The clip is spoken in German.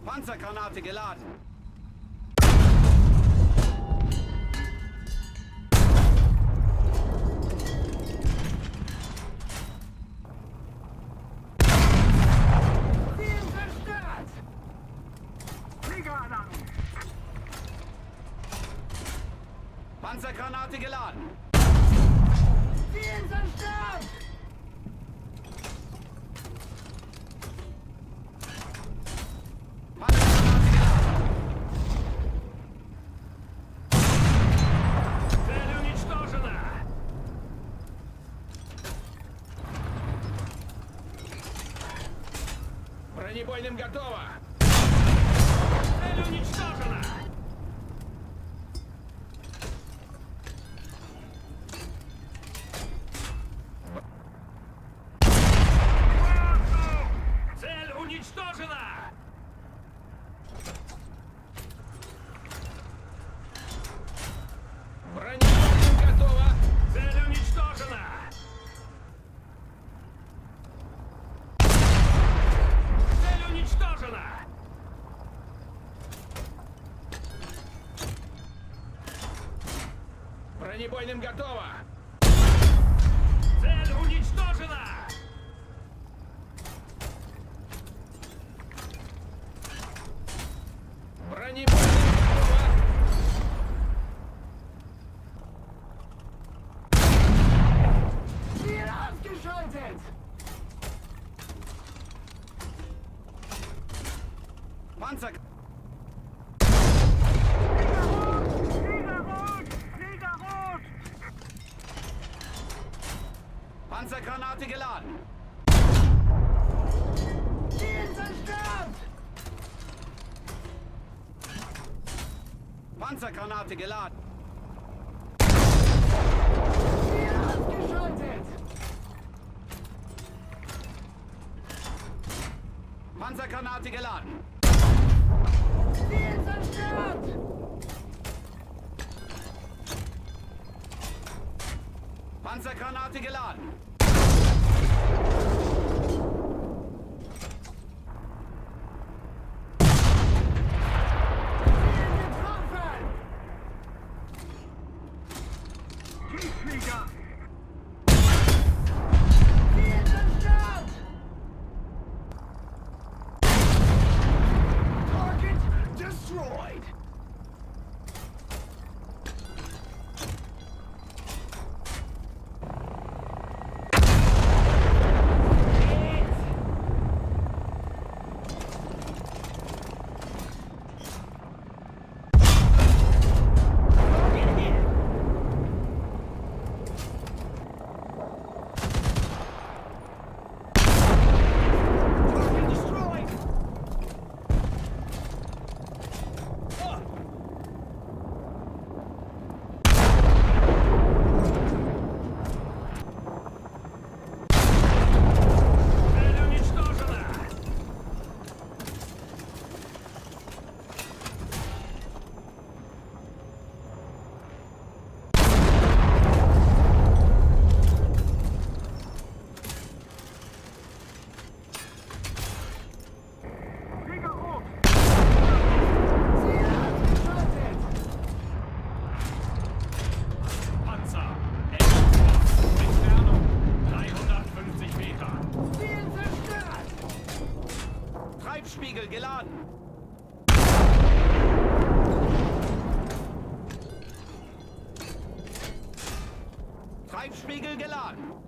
Panzergranate geladen. Ziel zerstört! Fliegeralarm! Panzergranate geladen. Ziel zerstört! Panzergranate geladen. Цель уничтожена! Бронебойным готово! Цель уничтожена! Цель уничтожена! Бронебойным готово! Цель уничтожена! Цель уничтожена! Бронебойным готово! Цель уничтожена! Бронебойным готово! Ziel ausgeschaltet! Panzer... Fliegerrot! Fliegerrot! Panzergranate geladen. Ziel zerstört! Panzergranate geladen. Ziel ausgeschaltet! Panzergranate geladen. Ziel zerstört! Panzergranate geladen. Ziel getroffen! Tiefflieger! Ziel zerstört! Target destroyed! Target destroyed! Цель уничтожена! Fliegerrot! Ziel ausgeschaltet! Panzer! Entfernung 350 Meter! Ziel zerstört! Treibspiegel geladen. Treibspiegel geladen.